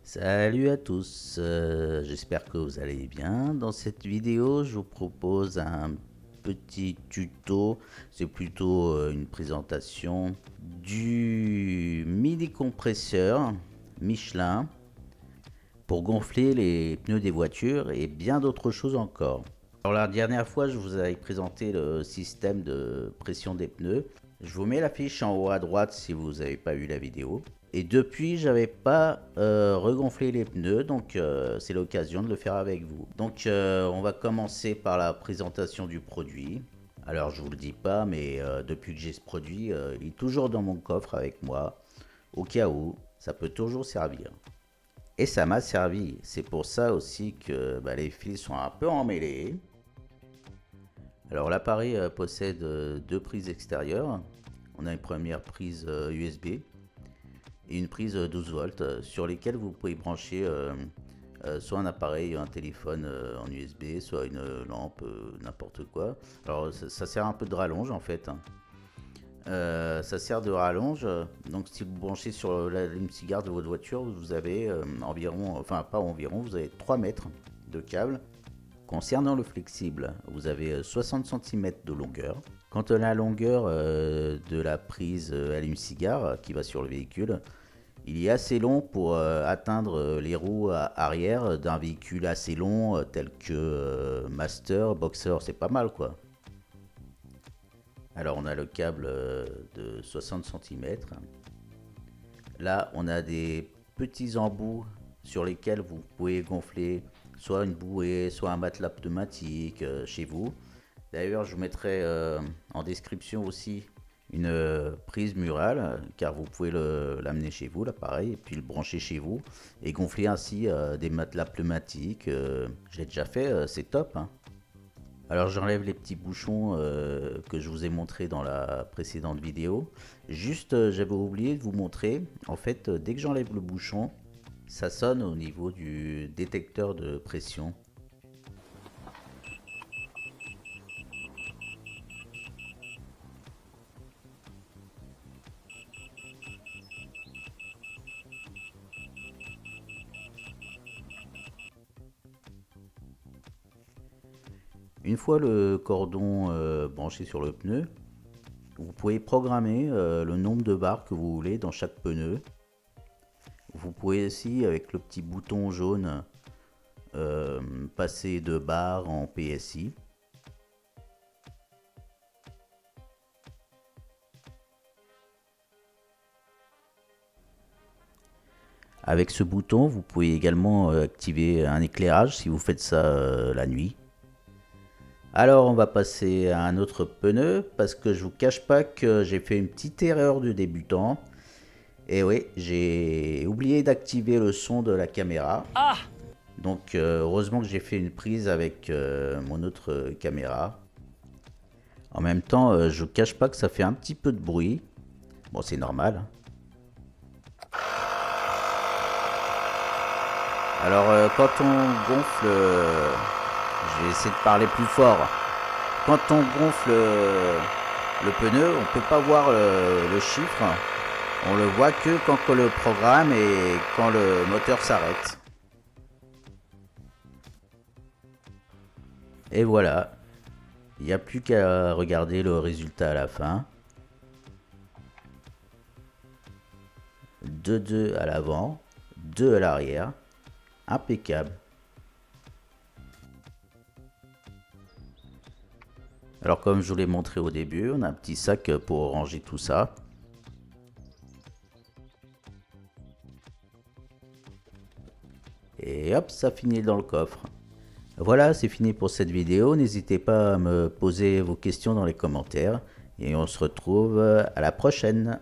Salut à tous, j'espère que vous allez bien. Dans cette vidéo, je vous propose un petit tuto, c'est plutôt une présentation du mini compresseur Michelin pour gonfler les pneus des voitures et bien d'autres choses encore. Alors la dernière fois, je vous avais présenté le système de pression des pneus. Je vous mets la fiche en haut à droite si vous n'avez pas vu la vidéo. Et depuis, j'avais pas regonflé les pneus, donc c'est l'occasion de le faire avec vous. Donc on va commencer par la présentation du produit. Alors je vous le dis pas, mais depuis que j'ai ce produit, il est toujours dans mon coffre avec moi, au cas où, ça peut toujours servir. Et ça m'a servi, c'est pour ça aussi que les fils sont un peu emmêlés. Alors l'appareil possède deux prises extérieures. On a une première prise USB et une prise 12 volts sur lesquelles vous pouvez brancher soit un appareil, un téléphone en USB, soit une lampe, n'importe quoi. Alors ça sert un peu de rallonge en fait. Ça sert de rallonge, donc si vous branchez sur l'allume-cigare de votre voiture, vous avez environ, enfin pas environ, vous avez 3 mètres de câble. Concernant le flexible, vous avez 60 cm de longueur. Quant à la longueur de la prise allume-cigare qui va sur le véhicule, il est assez long pour atteindre les roues arrière d'un véhicule assez long tel que Master, Boxer, c'est pas mal quoi. Alors on a le câble de 60 cm. Là on a des petits embouts sur lesquels vous pouvez gonfler soit une bouée, soit un matelas pneumatique chez vous. D'ailleurs, je vous mettrai en description aussi une prise murale, car vous pouvez l'amener chez vous, l'appareil, et puis le brancher chez vous, et gonfler ainsi des matelas pneumatiques. Je l'ai déjà fait, c'est top, hein. Alors j'enlève les petits bouchons que je vous ai montré dans la précédente vidéo. Juste, j'avais oublié de vous montrer, en fait, dès que j'enlève le bouchon, ça sonne au niveau du détecteur de pression. Une fois le cordon branché sur le pneu, vous pouvez programmer le nombre de barres que vous voulez dans chaque pneu. Vous pouvez aussi, avec le petit bouton jaune, passer de barres en PSI. Avec ce bouton, vous pouvez également activer un éclairage si vous faites ça la nuit. Alors on va passer à un autre pneu parce que je vous cache pas que j'ai fait une petite erreur de débutant. Et oui, j'ai oublié d'activer le son de la caméra. Ah! Donc heureusement que j'ai fait une prise avec mon autre caméra. En même temps, je vous cache pas que ça fait un petit peu de bruit. Bon, c'est normal. Alors quand on gonfle, je vais essayer de parler plus fort. Quand on gonfle le pneu, on peut pas voir le chiffre. On le voit que quand le programme et quand le moteur s'arrête. Et voilà. Il n'y a plus qu'à regarder le résultat à la fin. 2 à l'avant, 2 à l'arrière. Impeccable. Alors comme je vous l'ai montré au début, on a un petit sac pour ranger tout ça. Et hop, ça finit dans le coffre. Voilà, c'est fini pour cette vidéo. N'hésitez pas à me poser vos questions dans les commentaires. Et on se retrouve à la prochaine.